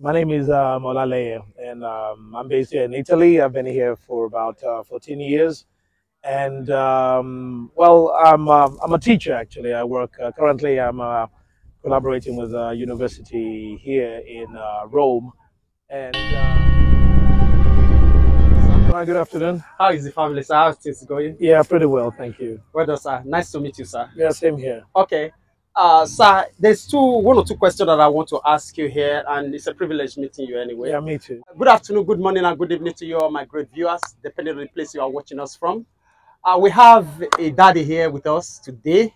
My name is Olaleye, and I'm based here in Italy. I've been here for about 14 years, and I'm a teacher actually. I work currently. I'm collaborating with a university here in Rome, and hi, good afternoon. How is the family, sir? How's things going? Yeah, pretty well, thank you. Well done, sir. Nice to meet you, sir. Yeah, same here. Okay. Sir, there's one or two questions that I want to ask you here, and it's a privilege meeting you anyway. Yeah, me too. Good afternoon, good morning, and good evening to you all, my great viewers, depending on the place you are watching us from. We have a daddy here with us today.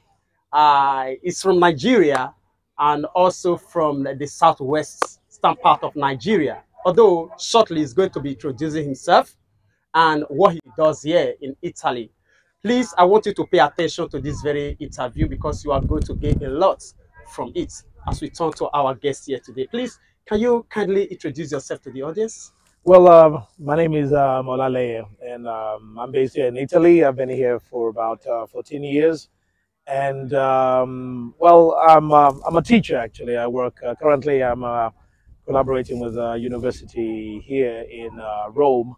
He's from Nigeria and also from the southwest part of Nigeria. Although shortly he's going to be introducing himself and what he does here in Italy. Please, I want you to pay attention to this very interview because you are going to gain a lot from it as we turn to our guest here today. Please, can you kindly introduce yourself to the audience? Well, my name is Olaleye, and I'm based here in Italy. I've been here for about 14 years, and I'm a teacher actually. I work currently. I'm collaborating with a university here in Rome,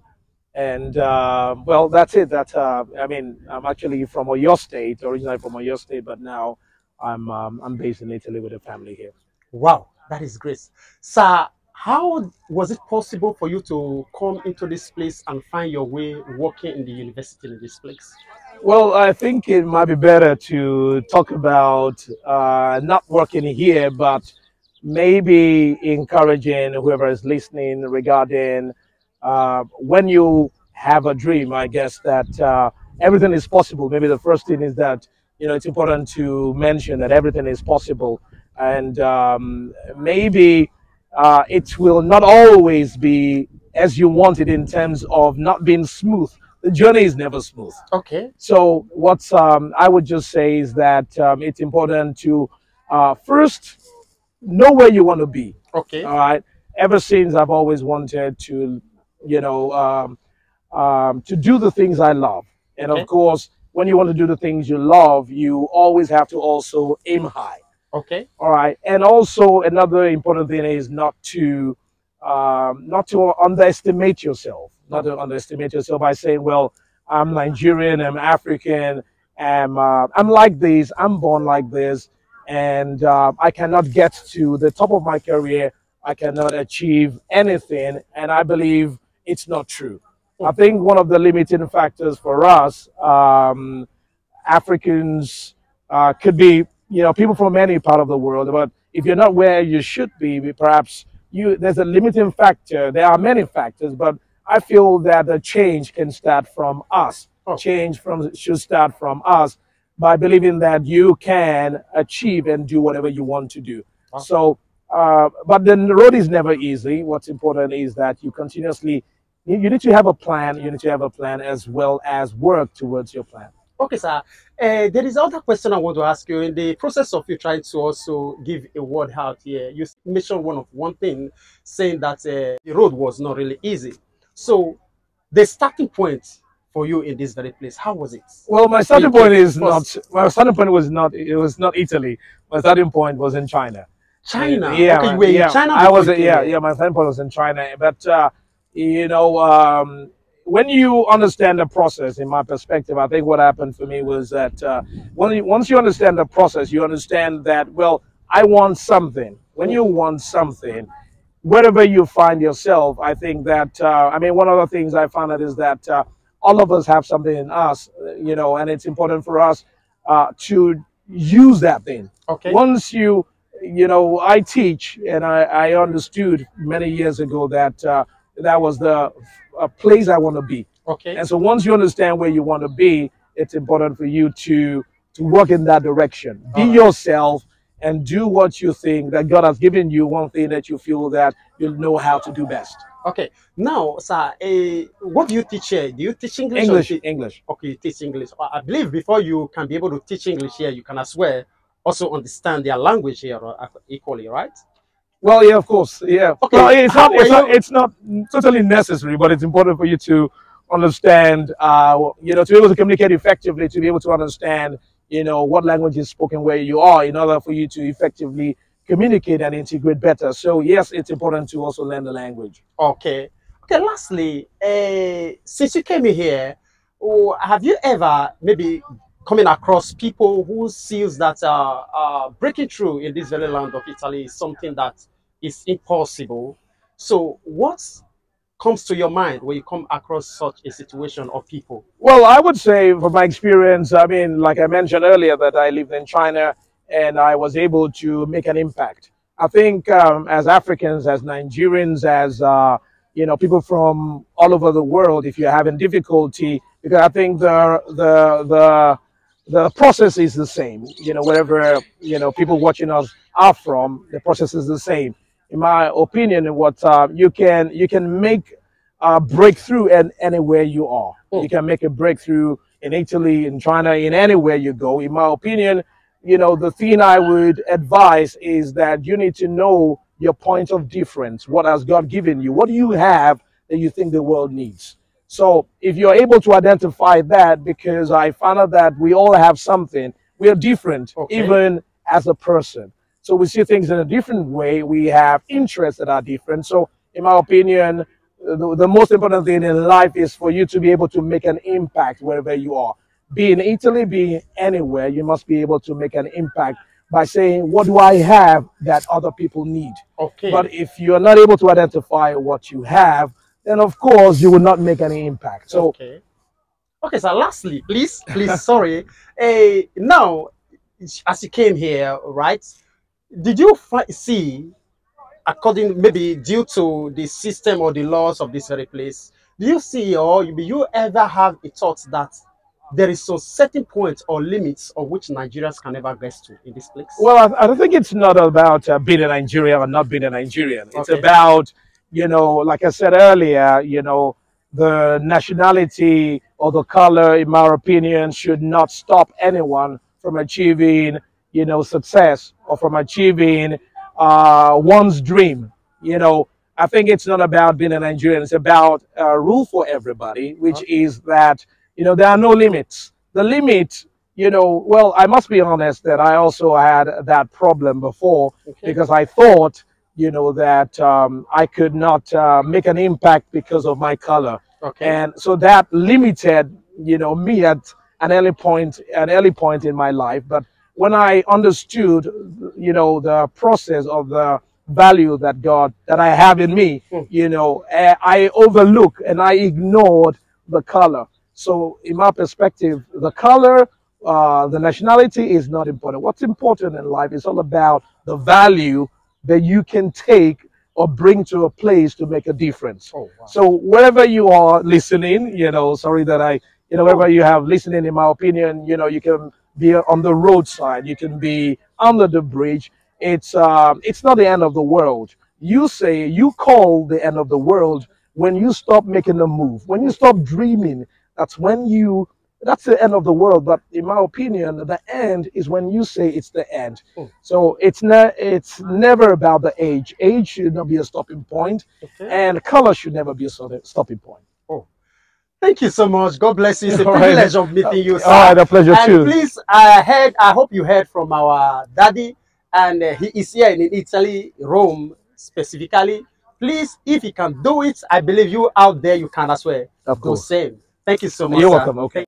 and that's it. I'm actually from Oyo State, originally from Oyo State, but now I'm based in Italy with a family here. Wow, that is great. Sir, how was it possible for you to come into this place and find your way working in the university in this place? Well, I think it might be better to talk about not working here, but maybe encouraging whoever is listening regarding when you have a dream. I guess that everything is possible. Maybe the first thing is that it's important to mention that everything is possible, and maybe it will not always be as you want it in terms of not being smooth. The journey is never smooth. Okay. So what I would just say is that it's important to first know where you want to be. Okay. All right. Ever since I've always wanted to, to do the things I love. And Okay. of course, when you want to do the things you love, you always have to also aim high. Okay. All right. And also another important thing is not to underestimate yourself. Not to underestimate yourself by saying, well, I'm Nigerian, I'm African, I'm like this, I'm born like this, and I cannot get to the top of my career. I cannot achieve anything, and I believe it's not true. I think one of the limiting factors for us, Africans, could be, people from any part of the world, but if you're not where you should be, perhaps there's a limiting factor. There are many factors, but I feel that the change can start from us. Change should start from us by believing that you can achieve and do whatever you want to do. So, but the road is never easy. What's important is that you continuously, you need to have a plan. You need to have a plan as well as work towards your plan. Okay, sir. There is another question I want to ask you. In the process of you trying to also give a word out here, you mentioned one thing, saying that the road was not really easy. So, the starting point for you in this very place, how was it? Well, my starting point is not. My starting point was not. It was not Italy. My starting point was in China. China. Yeah, okay, you were in China. I was. Yeah. My starting point was in China, but when you understand the process, in my perspective, I think what happened for me was that once you understand the process, you understand that, well, I want something. When you want something, wherever you find yourself, I think that, one of the things I found out is that all of us have something in us, and it's important for us to use that thing. Okay. Once I teach, and I understood many years ago that that was the place I want to be. Okay. And so once you understand where you want to be, it's important for you to work in that direction. Be yourself and do what you think that God has given you, one thing that you feel that you know how to do best. Okay. Now, sir, what do you teach here? Do you teach English? English. Okay, you teach English. I believe before you can be able to teach English here, you can as well also understand their language here equally, right? Well, yeah, of course, yeah. Okay. Well, it's not totally necessary, but it's important for you to understand, to be able to communicate effectively, to be able to understand, what language is spoken where you are, in order for you to effectively communicate and integrate better. So yes, it's important to also learn the language. Okay. Okay. Lastly, since you came here, have you ever maybe coming across people who sees that breaking through in this very land of Italy is something that is impossible? So what comes to your mind when you come across such a situation of people? Well, I would say from my experience, I mean, like I mentioned earlier, that I lived in China and I was able to make an impact. I think as Africans, as Nigerians, as people from all over the world, if you're having difficulty, because I think the process is the same. Wherever people watching us are from, the process is the same. In my opinion, what you can make a breakthrough and anywhere you are. You can make a breakthrough in Italy, in China, in anywhere you go. In my opinion, the thing I would advise is that you need to know your point of difference. What has God given you? What do you have that you think the world needs? So if you're able to identify that, because I found out that we all have something, we are different, even as a person. So we see things in a different way. We have interests that are different. So in my opinion, the most important thing in life is for you to be able to make an impact wherever you are. Be in Italy, be anywhere, you must be able to make an impact by saying, what do I have that other people need? Okay. But if you're not able to identify what you have, then of course you will not make any impact. So Okay. Okay, so lastly, please, sorry. Now, as you came here, right? Did you see, according maybe due to the system or the laws of this very place, do you see or do you ever have a thought that there is a certain point or limits of which Nigerians can never get to in this place? well, I don't think it's not about being a Nigerian or not being a Nigerian. It's Okay. about, like I said earlier, the nationality or the color, in my opinion, should not stop anyone from achieving, success or from achieving one's dream. I think it's not about being a Nigerian. It's about a rule for everybody, which is that, there are no limits. The limit, well, I must be honest that I also had that problem before because I thought, that I could not make an impact because of my color. Okay. And so that limited, me at an early point in my life. But when I understood, the process of the value that I have in me, I overlook and I ignored the color. So in my perspective, the color, the nationality is not important. What's important in life is all about the value that you can take or bring to a place to make a difference. Oh, wow. So wherever you are listening, sorry that wherever you have listening, in my opinion, you can be on the roadside, you can be under the bridge. It's not the end of the world. You call the end of the world when you stop making a move, when you stop dreaming. That's the end of the world. But in my opinion, the end is when you say it's the end. So it's never about the age. Age should not be a stopping point, and color should never be a stopping point. Oh, thank you so much. God bless you. It's a privilege of meeting you, sir. All right, a pleasure and too. Please, I hope you heard from our daddy, and he is here in Italy, Rome specifically. Please, if he can do it, I believe you out there, you can as well. Of course. Do same. Thank you so much. You're sir. welcome. Okay.